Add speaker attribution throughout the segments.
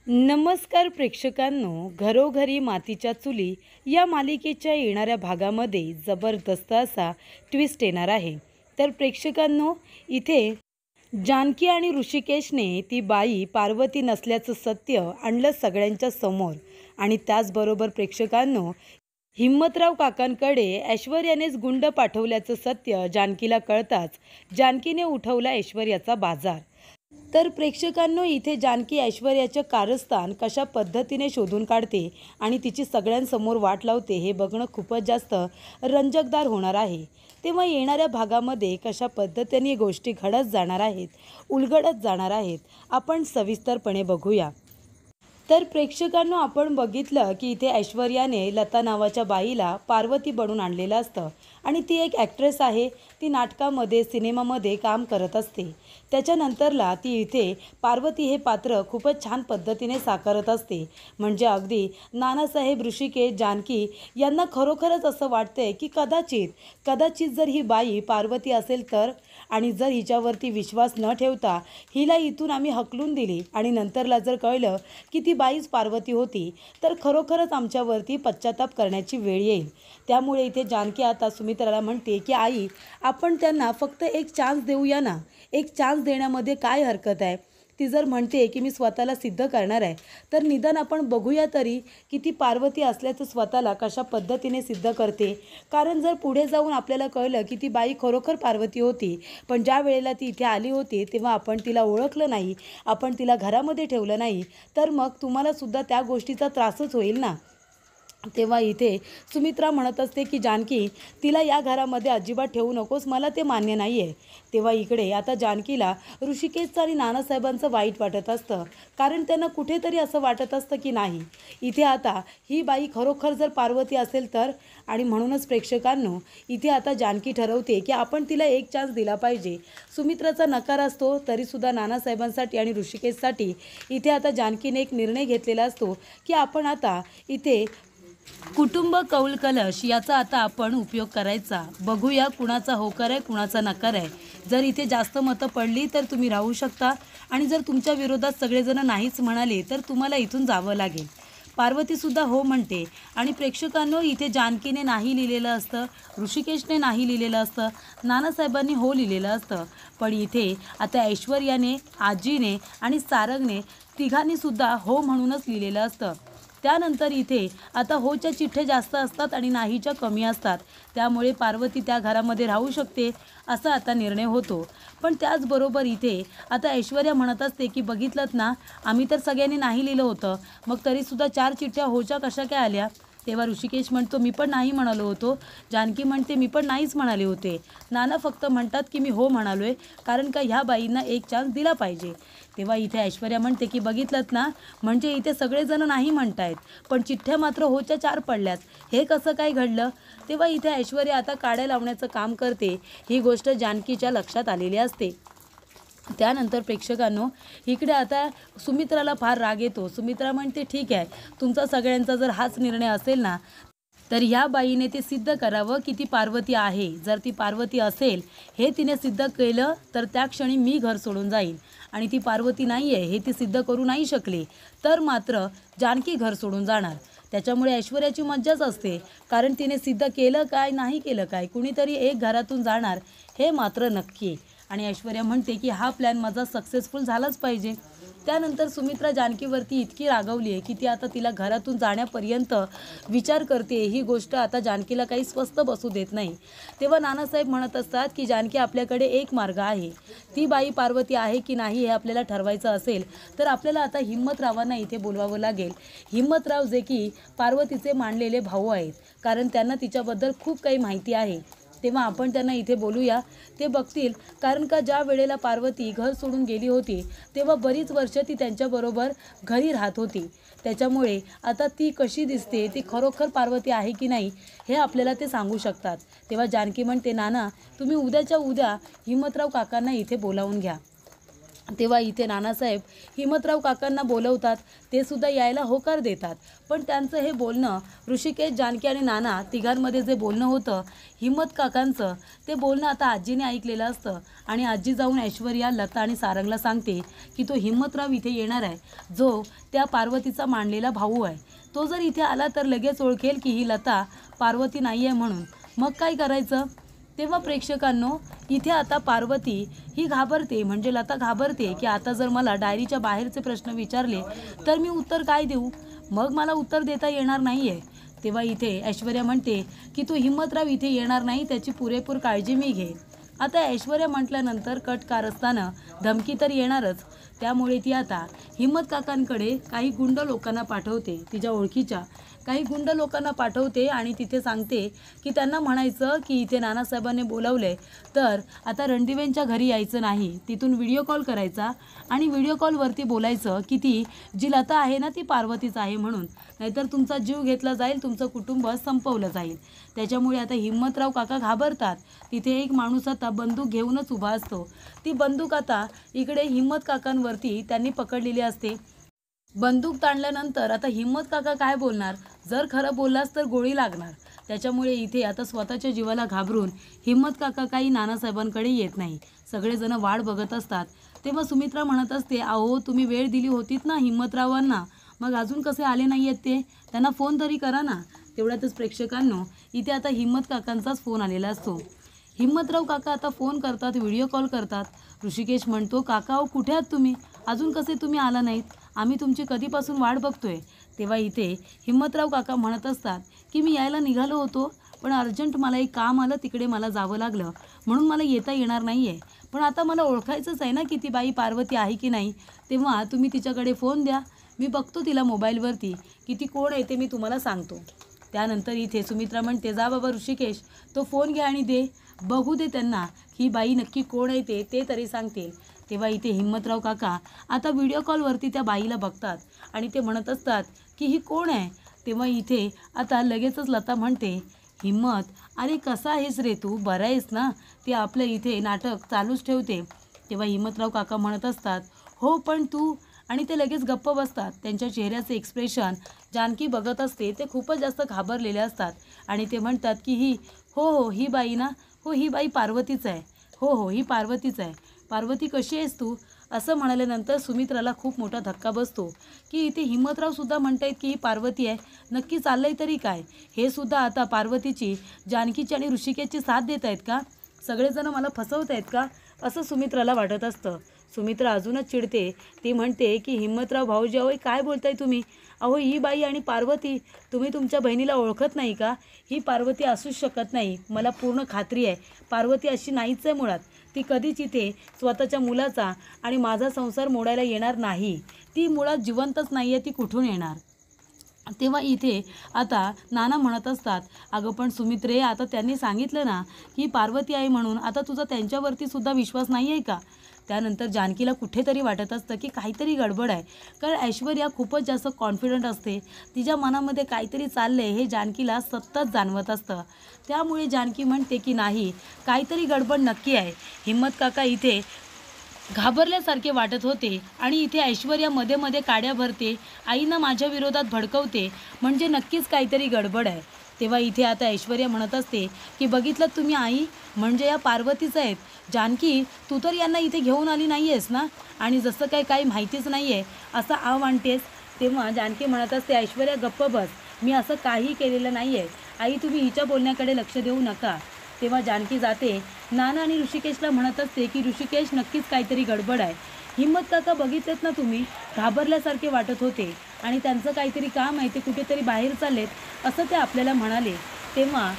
Speaker 1: नमस्कार प्रेक्षकांनो, घरोघरी मातीच्या चुली या मालिकेच्या येणाऱ्या भागामध्ये जबरदस्त असा ट्विस्ट येणार आहे। तर प्रेक्षकांनो, इथे जानकी आणि ऋषिकेशने ती बाई पार्वती नसल्याचं सत्य आणलं सगळ्यांच्या समोर। आणि त्याचबरोबर प्रेक्षकांनो, हिम्मतराव काकांकडे ऐश्वर्यानेच गुंड पाठवल्याचं सत्य जानकीला कळताच जानकीने उठवला ऐश्वर्याचा बाजार। तर प्रेक्षकांनो, इथे जानकी ऐश्वर्याचं कारस्थान कशा पद्धतीने शोधून काढते आणि तिची सगळ्यांसमोर वाट लावते हे बघणं खूपच जास्त रंजकदार होणार आहे। तेव्हा येणाऱ्या भागामध्ये कशा पद्धतीने गोष्टी घडत जाणार आहेत, उलगडत जाणार आहेत, आपण सविस्तरपणे बघूया। तर प्रेक्षकांनो, आपण बघितलं की इथे ऐश्वर्याने लता नावाच्या बाईला पार्वती बनवून आणलेलं असतं आणि ती एक ॲक्ट्रेस आहे। ती नाटकामध्ये सिनेमामध्ये काम करत असते। त्याच्यानंतरला ती इथे पार्वती हे पात्र खूपच छान पद्धतीने साकारत असते। म्हणजे अगदी नानासाहेब, ऋषिकेश, जानकी यांना खरोखरच असं वाटतंय की कदाचित जर ही बाई पार्वती असेल तर, आणि जर हिच्यावरती विश्वास न ठेवता हिला इथून आम्ही हकलून दिली आणि नंतरला जर कळलं की ती बाईच पार्वती होती तर खरोखरच आमच्यावरती पश्चाताप करण्याची वेळ येईल। त्यामुळे इथे जानकी आता सुमित्राला म्हणते की आई, आपण त्यांना फक्त एक चान्स देऊया ना, एक चान्स देण्यामध्ये काय हरकत आहे। ती जर म्हणते की मी स्वतःला सिद्ध करणार आहे तर निदान आपण बघूया तरी की ती पार्वती असल्याचं स्वतःला कशा पद्धतीने सिद्ध करते। कारण जर पुढे जाऊन आपल्याला कळलं की ती बाई खरोखर पार्वती होती, पण ज्या वेळेला ती इथे आली होती तेव्हा आपण तिला ओळखलं नाही, आपण तिला घरामध्ये ठेवलं नाही, तर मग तुम्हालासुद्धा त्या गोष्टीचा त्रासच होईल ना। तेव्हा इथे सुमित्रा म्हणत असते की जानकी, तिला या घरामध्ये अजिबात ठेवू नकोस, मला ते मान्य नाही आहे। तेव्हा इकडे आता जानकीला ऋषिकेशचं आणि नानासाहेबांचं वाईट वाटत असतं, कारण त्यांना कुठेतरी असं वाटत असतं की नाही, इथे आता ही बाई खरोखर जर पार्वती असेल तर। आणि म्हणूनच प्रेक्षकांनो, इथे आता जानकी ठरवते की आपण तिला एक चान्स दिला पाहिजे। सुमित्राचा नकार असतो तरीसुद्धा नानासाहेबांसाठी आणि ऋषिकेशसाठी इथे आता जानकीने एक निर्णय घेतलेला असतो की आपण आता इथे कुटुंब कौल कलश याचा आता आपण उपयोग करायचा। बघूया कुणाचा होकार आहे, कुणाचा नकार आहे। जर इथे जास्त मतं पडली तर तुम्ही राहू शकता, आणि जर तुमच्या विरोधात सगळेजण नाहीच म्हणाले तर तुम्हाला इथून जावं लागेल। पार्वतीसुद्धा हो म्हणते। आणि प्रेक्षकांनो, इथे जानकीने नाही लिहिलेलं असतं, ऋषिकेशने नाही लिहिलेलं असतं, नानासाहेबांनी हो लिहिलेलं असतं, पण इथे आता ऐश्वर्याने, आजीने आणि सारंगने तिघांनीसुद्धा हो म्हणूनच लिहिलेलं असतं। त्यानंतर इथे आता होच्या चिठ्ठ्या जास्त असतात आणि नाहीच्या कमी असतात, त्यामुळे पार्वती त्या घरामध्ये राहू शकते असा आता निर्णय होतो। पण त्याचबरोबर इथे आता ऐश्वर्या म्हणत असते की बघितलं ना, आम्ही तर सगळ्यांनी नाही लिहिलं होतं, मग तरीसुद्धा 4 चिठ्ठ्या होच्या कशा काय आल्या। तेव्हा ऋषिकेश म्हणतो मी पण नाही म्हणालो होतो, जानकी म्हणते मी पण नाहीच म्हणाले होते, नाना फक्त म्हणतात की मी हो म्हणालो आहे, कारण का ह्या बाईंना एक चान्स दिला पाहिजे। तेव्हा इथे ऐश्वर्या म्हणते की बघितलं ना, म्हणजे इथे सगळेजण नाही म्हणतायत पण चिठ्ठ्या मात्र होच्या 4 पडल्यात, हे कसं काय घडलं। तेव्हा इथे ऐश्वर्या आता काड्या लावण्याचं काम करते, ही गोष्ट जानकीच्या लक्षात आलेली असते। त्यानंतर प्रेक्षकांनो, इकडे आता सुमित्राला फार राग येतो। सुमित्रा म्हणते ठीक आहे, तुमचा सगळ्यांचा जर हाच निर्णय असेल ना, तर ह्या बाईने ते सिद्ध करावं की ती पार्वती आहे। जर ती पार्वती असेल हे तिने सिद्ध केलं तर त्या क्षणी मी घर सोडून जाईन, आणि ती पार्वती नाही आहे हे ती सिद्ध करू नाही शकली तर मात्र जानकी घर सोडून जाणार। त्याच्यामुळे ऐश्वर्याची मज्जाच असते, कारण तिने सिद्ध केलं काय नाही केलं काय, कुणीतरी एक घरातून जाणार हे मात्र नक्की। आणि ऐश्वर्या म्हणते की हा प्लॅन माझा सक्सेसफुल झालाच पाहिजे। त्यानंतर सुमित्रा जानकीवरती इतकी रागवली आहे की ती आता तिला घरातून जाण्यापर्यंत विचार करते। ही गोष्ट आता जानकीला काही स्वस्त बसू देत नाही। तेव्हा नानासाहेब म्हणत असतात की जानकी, आपल्याकडे एक मार्ग आहे, ती बाई पार्वती आहे की नाही हे आपल्याला ठरवायचं असेल तर आपल्याला आता हिम्मतरावांना इथे बोलवावं लागेल। हिम्मतराव जे की पार्वतीचे मानलेले भाऊ आहेत, कारण त्यांना तिच्याबद्दल खूप काही माहिती आहे। तेव्हा आपण त्यांना इथे बोलूया, ते बघतील, कारण का ज्या वेळेला पार्वती घर सोडून गेली होती तेव्हा बरीच वर्ष ती त्यांच्याबरोबर घरी राहत होती। त्याच्यामुळे आता ती कशी दिसते, ती खरोखर पार्वती आहे की नाही हे आपल्याला ते सांगू शकतात। तेव्हा जानकी म्हणते नाना, तुम्ही उद्याच्या उद्या हिम्मतराव काकांना इथे बोलावून घ्या। तेव्हा इथे नानासाहेब हिम्मतराव काकांना बोलवतात, ते सुद्धा यायला होकार देतात. पण त्यांचं हे बोलणं, ऋषिकेश, जानकी आणि नाना तिघांमध्ये जे बोलणं होतं हिम्मत काकांचं, ते बोलणं आता आजीने ऐकलेलं असतं. आणि आजी जाऊन ऐश्वर्या, लता आणि सारंगला सांगते की तो हिम्मतराव इथे येणार आहे, जो त्या पार्वतीचा मानलेला भाऊ आहे. तो जर इथे आला तर लगेच ओळखेल की ही लता पार्वती नाही आहे म्हणून. मग काय करायचं? तेव्हा प्रेक्षकांनो, इथे आता पार्वती ही घाबरते, म्हणजे लता घाबरते की आता जर मला डायरीच्या बाहेरचे प्रश्न विचारले तर मी उत्तर काय देऊ, मग मला उत्तर देता येणार नाही आहे. तेव्हा इथे ऐश्वर्या म्हणते की तो हिम्मतराव इथे येणार नाही, त्याची पुरेपूर काळजी मी घेईन. आता ऐश्वर्या म्हटल्यानंतर कट कारस्थानं धमकी तर येणारच. त्यामुळे ती आता हिम्मत काकांकडे काही गुंड लोकांना पाठवते, तिच्या ओळखीच्या काही गुंड लोकांना पाठवते आणि तिथे सांगते की त्यांना म्हणायचं की इथे नानासाहेबांनी बोलावलंय, तर आता रणदिवेंच्या घरी यायचं नाही, तिथून व्हिडिओ कॉल करायचा आणि व्हिडिओ कॉलवरती बोलायचं की ती जी लता आहे ना ती पार्वतीच आहे म्हणून, नाहीतर तुमचा जीव घेतला जाईल, तुमचं कुटुंब संपवलं जाईल. त्याच्यामुळे आता हिम्मतराव काका घाबरतात. तिथे एक माणूस आता बंदूक घेऊनच उभा असतो. ती बंदूक आता इकडे हिम्मत काकांवरती त्यांनी पकडलेली असते. बंदूक ताणल्यानंतर आता हिम्मत काका काय बोलणार? जर खरं बोललास तर गोळी लागणार. त्याच्यामुळे इथे आता स्वतःच्या जीवाला घाबरून हिम्मत काका काही नानासाहेबांकडे येत नाही. सगळेजण वाट बघत असतात. तेव्हा सुमित्रा म्हणत असते, अहो तुम्ही वेळ दिली होतीत ना हिम्मतरावांना, मग अजून कसे आले नाही आहेत ते? त्यांना फोन तरी करा ना. तेवढ्यातच प्रेक्षकांनो, इथे आता हिम्मत काकांचाच फोन आलेला असतो. हिम्मतराव काका आता फोन करतात, व्हिडिओ कॉल करतात. ऋषिकेश म्हणतो, काका अहो कुठे आहात तुम्ही? अजून कसे तुम्ही आला नाहीत? आम्ही तुमची कधीपासून वाट बघतोय. तेव्हा इथे हिम्मतराव काका म्हणत असतात की मी यायला निघालो होतो, पण अर्जंट मला एक काम आलं, तिकडे मला जावं लागलं, म्हणून मला येता येणार नाही आहे. पण आता मला ओळखायचंच आहे ना की ती बाई पार्वती आहे की नाही. तेव्हा तुम्ही तिच्याकडे फोन द्या, मी बघतो तिला मोबाईलवरती की ती कोण आहे ते मी तुम्हाला सांगतो. त्यानंतर इथे सुमित्रा म्हणते, जा बाबा ऋषिकेश, तो फोन घ्या आणि दे, बघू दे त्यांना ही बाई नक्की कोण आहे ते तरी सांगतील. तेव्हा इथे हिम्मतराव काका आता व्हिडिओ कॉलवरती त्या बाईला बघतात आणि ते म्हणत असतात की ही कोण आहे. तेव्हा इथे आता लगेचच लता म्हणते, हिम्मत, अरे कसा आहेस रे तू, बरं आहेस ना? ते आपलं इथे नाटक चालूच ठेवते. तेव्हा हिम्मतराव काका म्हणत असतात, हो पण तू, आणि ते लगेच गप्प बसतात. त्यांच्या चेहऱ्याचे एक्सप्रेशन जानकी बघत असते, ते खूपच जास्त घाबरलेले असतात आणि ते म्हणतात की हो ही बाई ना, हो ही बाई पार्वतीच आहे, हो ही पार्वतीच आहे. पार्वती कशी आहेस तू? असं म्हणाल्यानंतर सुमित्राला खूप मोठा धक्का बसतो की इथे हिम्मतराव सुद्धा म्हणतायत की ही पार्वती आहे. नक्की चाललंय तरी काय? हे सुद्धा आता पार्वतीची, जानकीची आणि ऋषिकेशची साथ देत आहेत का? सगळेजण मला फसवत आहेत का? असं सुमित्राला वाटत असतं. सुमित्रा अजूनच चिडते. ती म्हणते की हिम्मतराव भाऊजी, अहो काय बोलताय तुम्ही? अहो ही बाई आणि पार्वती, तुम्ही तुमच्या बहिणीला ओळखत नाही का? ही पार्वती असूच शकत नाही. मला पूर्ण खात्री आहे पार्वती अशी नाहीच आहे मुळात. ती कधीच इथे स्वतःच्या मुलाचा आणि माझा संसार मोडायला येणार नाही. ती मुळात जिवंतच नाही आहे, ती कुठून येणार? तेव्हा इथे आता नाना म्हणत असतात, अगं पण सुमित्रे, आता त्यांनी सांगितलं ना की पार्वती आहे म्हणून, आता तुझा त्यांच्यावरती सुद्धा विश्वास नाही आहे का? त्यानंतर जानकीला कुठेतरी वाटत असतं की काहीतरी गडबड आहे, कारण ऐश्वर्या खूपच जास्त कॉन्फिडंट असते. तिच्या मनामध्ये काहीतरी चाललं आहे हे जानकीला सतत जाणवत असतं. त्यामुळे जानकी म्हणते की नाही, काहीतरी गडबड नक्की आहे. हिम्मत काका इथे घाबरल्यासारखे वाटत होते आणि इथे ऐश्वर्या मध्ये मध्ये काड्या भरते, आईना माझ्या विरोधात भडकवते, म्हणजे नक्कीच काहीतरी गडबड आहे. तेव्हा इथे आता ऐश्वर्या म्हणत असते की बघितलं तुम्ही आई, म्हणजे या पार्वतीच आहेत. जानकी, तू तर यांना इथे घेऊन आली नाही आहेस ना, आणि जसं काही माहितीच नाही आहे असं आव आणतेस. तेव्हा जानकी म्हणत असते, ऐश्वर्या गप्प बस, मी असं काही केलेलं नाही आहे. आई तुम्ही हिच्या बोलण्याकडे लक्ष देऊ नका. तेव्हा जानकी जाते, नाना आणि ऋषिकेशला म्हणत असते की ऋषिकेश, नक्कीच काहीतरी गडबड आहे. हिम्मत काका बघितलेत ना तुम्ही, घाबरल्यासारखे वाटत होते आणि त्यांचं काहीतरी काम आहे, ते कुठेतरी बाहेर चाललेत असं ते आपल्याला म्हणाले. तेव्हा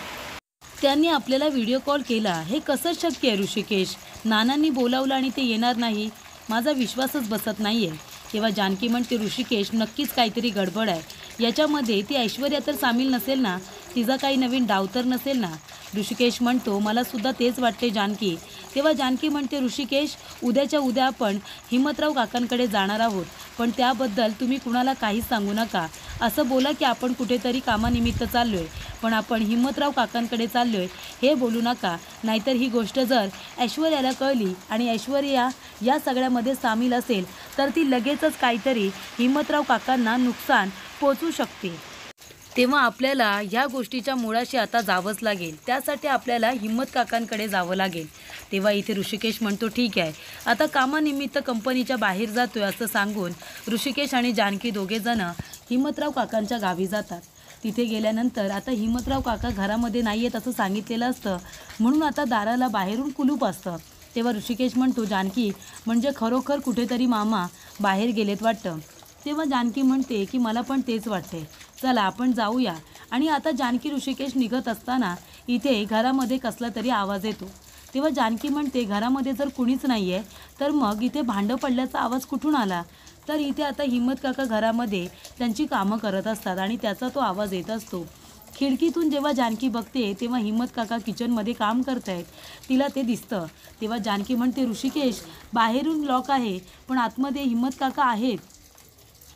Speaker 1: त्यांनी आपल्याला व्हिडिओ कॉल केला, हे कसं शक्य आहे ऋषिकेश? नानांनी बोलावलं आणि ते येणार नाही, माझा विश्वासच बसत नाही आहे. तेव्हा जानकी म्हणते, ऋषिकेश नक्कीच काहीतरी गडबड आहे. याच्यामध्ये ती ऐश्वर्या तर सामील नसेल ना? तिचा काही नवीन डाव तर नसेल ना? ऋषिकेश म्हणतो मला सुद्धा तेच वाटते जानकी. तेव्हा जानकी म्हणते ऋषिकेश उद्याच्या उद्या आपण हिम्मतराव काकांकडे जाणार आहोत, पण त्याबद्दल तुम्ही कुणाला काहीच सांगू नका. असं बोला की आपण कुठेतरी कामानिमित्त चाललोय, पण आपण हिम्मतराव काकांकडे चाललोय हे बोलू नका. नाहीतर ही गोष्ट जर ऐश्वर्याला कळली आणि ऐश्वर्या या सगळ्यामध्ये सामील असेल तर ती लगेचच काहीतरी हिम्मतराव काकांना नुकसान पोचू शकते. तेव्हा आपल्याला ह्या गोष्टीच्या मुळाशी आता जावंच लागेल. त्यासाठी आपल्याला हिम्मत काकांकडे जावं लागेल. तेव्हा इथे ऋषिकेश म्हणतो ठीक आहे, आता कामानिमित्त कंपनीच्या बाहेर जातोय असं सांगून ऋषिकेश आणि जानकी दोघेजण हिम्मतराव काकांच्या गावी जातात. तिथे गेल्यानंतर आता हिम्मतराव काका घरामध्ये नाही आहेत असं सांगितलेलं असतं, म्हणून आता दाराला बाहेरून कुलूप असतं. तेव्हा ऋषिकेश म्हणतो जानकी म्हणजे खरोखर कुठेतरी मामा बाहेर गेलेत वाटतं. तेव्हा जानकी म्हणते की मला पण तेच वाटते, चला आपण जाऊया. आणि आता जानकी ऋषिकेश निघत असताना इथे घरामध्ये कसला तरी आवाज येतो. तेव्हा जानकी म्हणते घरामध्ये जर कुणीच नाही आहे तर मग इथे भांडं पडल्याचा आवाज कुठून आला. तर इथे आता हिम्मत काका घरामध्ये त्यांची कामं करत असतात आणि त्याचा तो आवाज येत असतो. खिडकीतून जेव्हा जानकी बघते तेव्हा हिम्मत काका किचनमध्ये काम करतायत, तिला ते दिसतं. तेव्हा जानकी म्हणते ऋषिकेश बाहेरून लॉक आहे पण आतमध्ये हिम्मत काका आहेत.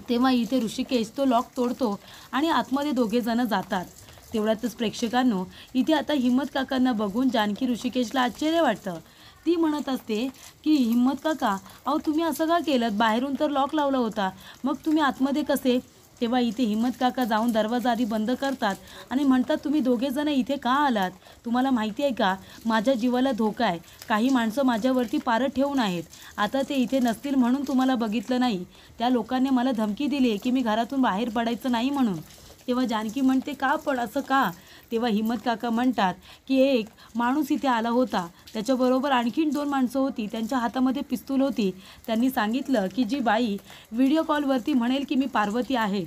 Speaker 1: तेव्हा इथे ऋषिकेश तो लॉक तोडतो आणि आतमध्ये दोघेजण जातात. तेवढ्यातच प्रेक्षकांनो इथे आता हिम्मत काकांना बघून जानकी ऋषिकेशला आश्चर्य वाटतं. ती म्हणत असते की हिम्मत काका अहो तुम्ही असं का केलं, बाहेरून तर लॉक लावला होता, मग तुम्ही आतमध्ये कसे. तेव्हा इथे हिम्मत काका जाऊन दरवाजा आधी बंद करतात आणि म्हणतात तुम्ही दोघेजण इथे का आलात, तुम्हाला माहिती आहे का माझ्या जीवाला धोका आहे, काही माणसं माझ्यावरती पारत ठेवून आहेत, आता ते इथे नसतील म्हणून तुम्हाला बघितलं नाही, त्या लोकांनी मला धमकी दिली आहे की मी घरातून बाहेर पडायचं नाही म्हणून. तेव्हा जानकी म्हणते का पण असं का. तेव्हा हिम्मत काका म्हणतात की एक माणूस इथे आला होता, त्याच्याबरोबर आणखीन 2 माणसं होती, त्यांच्या हातामध्ये पिस्तूल होती. त्यांनी सांगितलं की जी बाई व्हिडिओ कॉलवरती म्हणेल की मी पार्वती आहे,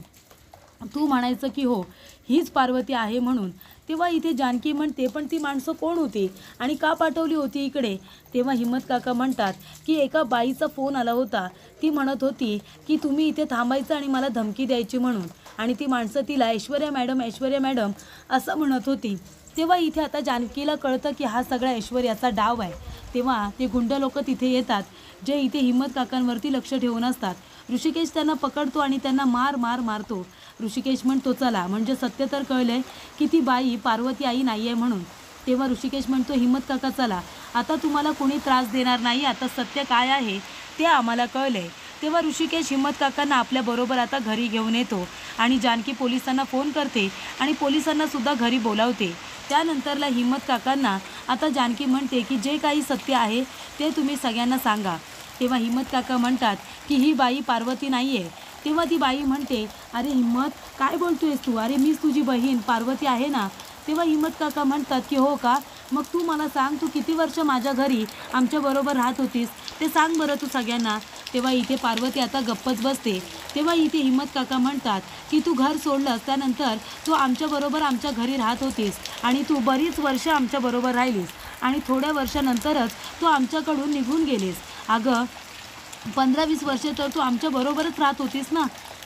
Speaker 1: तू म्हणायचं की हो हीच पार्वती आहे म्हणून. तेव्हा इथे जानकी म्हणते पण ती माणसं कोण होती आणि का पाठवली होती इकडे. तेव्हा हिम्मत काका म्हणतात की एका बाईचा फोन आला होता, ती म्हणत होती की तुम्ही इथे थांबायचं आणि मला धमकी द्यायची म्हणून, आणि ती माणसं तिला ऐश्वर्या मॅडम असं म्हणत होती. तेव्हा इथे आता जानकीला कळतं की हा सगळा ऐश्वर्याचा डाव आहे. तेव्हा ते गुंड लोक तिथे येतात जे इथे हिम्मत काकांवरती लक्ष ठेवून असतात. ऋषिकेश त्यांना पकडतो आणि त्यांना मारतो. ऋषिकेश म्हणतो चला म्हणजे सत्य तर कळलंय की ती बाई पार्वती आई नाही आहे म्हणून. तेव्हा ऋषिकेश म्हणतो हिम्मत काका चला आता तुम्हाला कोणी त्रास देणार नाही, आता सत्य काय आहे ते आम्हाला कळलंय. तेव्हा ऋषिकेश हिम्मत काकांना आपल्याबरोबर आता घरी घेऊन येतो आणि जानकी पोलिसांना फोन करते आणि पोलिसांना सुद्धा घरी बोलावते. त्यानंतरला हिम्मत काकांना आता जानकी म्हणते की जे काही सत्य आहे ते तुम्ही सगळ्यांना सांगा. तेव्हा हिम्मत काका म्हणतात की ही बाई पार्वती नाही आहे. तेव्हा ती बाई म्हणते अरे हिम्मत काय बोलतोयस तू, अरे मीच तुझी बहीण पार्वती आहे ना. तेव्हा हिम्मत काका म्हणतात की हो का, मग तू मला सांग तू किती वर्ष माझ्या घरी आमच्याबरोबर राहत होतीस ते सांग बरं तू सगळ्यांना. तेव्हा इथे पार्वती आता गप्पच बसते. तेव्हा इथे हिम्मत काका म्हणतात की तू घर सोडलंस त्यानंतर तू आमच्याबरोबर आमच्या घरी राहत होतीस आणि तू बरीच वर्ष आमच्याबरोबर राहिलीस आणि थोड्या वर्षानंतरच तू आमच्याकडून निघून गेलीस. अगं 15-20 वर्षे तर तू आमच्याबरोबरच राहत होतीस ना.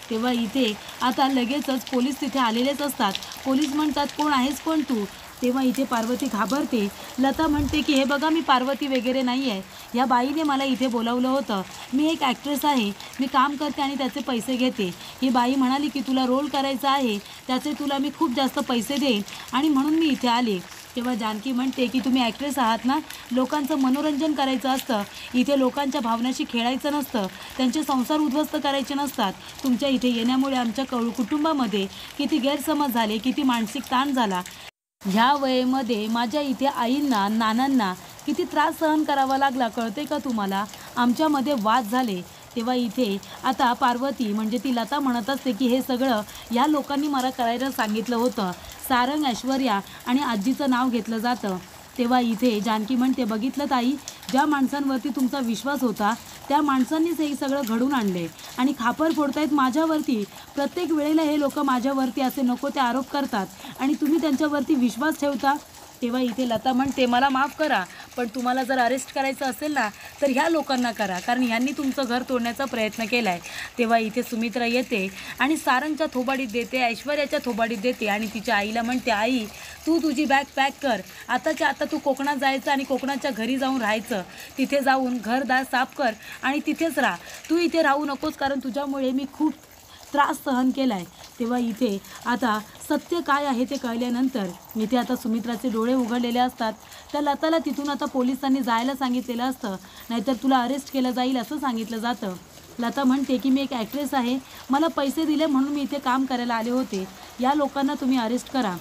Speaker 1: तेव्हा इथे आता लगेचच पोलीस तिथे आलेलेच असतात. पोलीस म्हणतात कोण आहेस कोण तू. तेव्हा इथे पार्वती घाबरते. लता म्हणते की हे बघा मी पार्वती वगैरे नाही आहे, या बाईने मला इथे बोलावलं होतं, मी एक ॲक्ट्रेस आहे, मी काम करते आणि त्याचे पैसे घेते. ही बाई म्हणाली की तुला रोल करायचा आहे त्याचे तुला मी खूप जास्त पैसे देईन आणि म्हणून मी इथे आले. तेव्हा जानकी म्हणते की तुम्ही ॲक्ट्रेस आहात ना, लोकांचं मनोरंजन करायचं असतं, इथे लोकांच्या भावनाशी खेळायचं नसतं, त्यांचे संसार उद्ध्वस्त करायचे नसतात. तुमच्या इथे येण्यामुळे आमच्या कुटुंबामध्ये किती गैरसमज झाले, किती मानसिक ताण झाला. ह्या वयेमध्ये माझ्या इथे आईंना नानांना किती त्रास सहन करावा लागला कळते का तुम्हाला, आमच्यामध्ये वाद झाले. तेव्हा इथे आता पार्वती म्हणजे ती लता म्हणत असते की हे सगळं या लोकांनी मला करायला सांगितलं होतं. सारंग ऐश्वर्या आणि आजीचं नाव घेतलं जातं. तेव्हा इथे जानकी म्हणते बघितलं ताई, ज्या माणसांवरती तुमचा विश्वास होता त्या माणसांनीच हे सगळं घडून आणले आणि खापर फोडतायत माझ्यावरती. प्रत्येक वेळेला हे लोक माझ्यावरती असे नको ते आरोप करतात आणि तुम्ही त्यांच्यावरती विश्वास ठेवता. तेव्हा इथे लता म्हणते मला माफ करा, पण तुम्हाला जर अरेस्ट करायचं असेल ना तर ह्या लोकांना करा, कारण ह्यांनी तुमचं घर तोडण्याचा प्रयत्न केला आहे. तेव्हा इथे सुमित्रा येते आणि सारंगच्या थोबाडीत देते, ऐश्वर्याच्या थोबाडीत देते आणि तिच्या आईला म्हणते, आई तू तुझी बॅग पॅक कर, आताच्या आता तू कोकणात जायचं आणि कोकणाच्या घरी जाऊन राहायचं. तिथे जाऊन घरदार साफ कर आणि तिथेच राहा. तू इथे राहू नकोस, कारण तुझ्यामुळे मी खूप त्रास सहन केला आहे. तेव्हा इथे आता सत्य काय आहे ते कळल्यानंतर इथे आता सुमित्राचे डोळे उघडलेले असतात. त्या लताला तिथून आता पोलिसांनी जायला सांगितलेलं असतं, नाहीतर तुला अरेस्ट केलं जाईल असं सांगितलं जातं. लता म्हणते की मी एक ॲक्ट्रेस आहे, मला पैसे दिले म्हणून मी इथे काम करायला आले होते, या लोकांना तुम्ही अरेस्ट करा.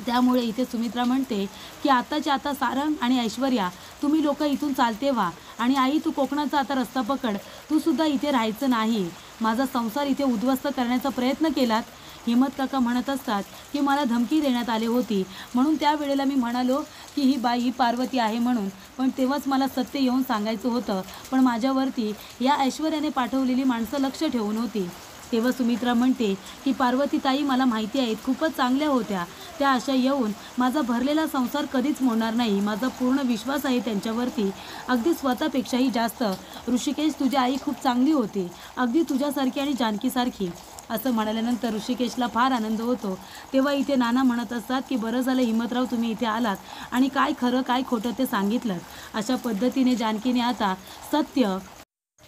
Speaker 1: त्यामुळे इथे सुमित्रा म्हणते की आताच्या आता सारंग आणि ऐश्वर्या तुम्ही लोक इथून चालते व्हा, आणि आई तू कोकणाचा आता रस्ता पकड, तू सुद्धा इथे राहायचं नाही. माझा संसार इथे उद्ध्वस्त करण्याचा प्रयत्न केलात. हिम्मत काका म्हणत असतात की मला धमकी देण्यात आली होती, म्हणून त्यावेळेला मी म्हणालो की ही बाई ही पार्वती आहे म्हणून, पण तेव्हाच मला सत्य येऊन सांगायचं होतं, पण माझ्यावरती या ऐश्वर्याने पाठवलेली माणसं लक्ष ठेवून होती. तेव्हा सुमित्रा म्हणते की पार्वती ताई मला माहिती आहे खूपच चांगल्या होत्या, त्या अशा येऊन माझा भरलेला संसार कधीच मोडणार नाही. माझा पूर्ण विश्वास आहे त्यांच्यावरती, अगदी स्वतःपेक्षाही जास्त. ऋषिकेश तुझी आई खूप चांगली होती, अगदी तुझ्यासारखी आणि जानकीसारखी. असं म्हणाल्यानंतर ऋषिकेशला फार आनंद होतो. तेव्हा इथे नाना म्हणत असतात की बरं झालं हिम्मतराव तुम्ही इथे आलात आणि काय खरं काय खोटं ते सांगितलं. अशा पद्धतीने जानकीने आता सत्य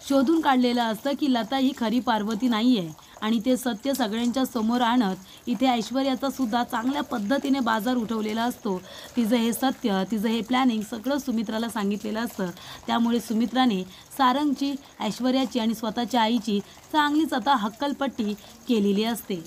Speaker 1: शोधून काढलेलं असतं की लता ही खरी पार्वती नाही आहे, आणि ते सत्य सगळ्यांच्या समोर आणत इथे ऐश्वर्याचा सुद्धा चांगल्या पद्धतीने बाजार उठवलेला असतो. तिचं हे सत्य, तिचं हे प्लॅनिंग सगळं सुमित्राला सांगितलेलं असतं. त्यामुळे सुमित्राने सारंगची, ऐश्वर्याची आणि स्वतःच्या आईची चांगलीच आता हक्कलपट्टी केलेली असते.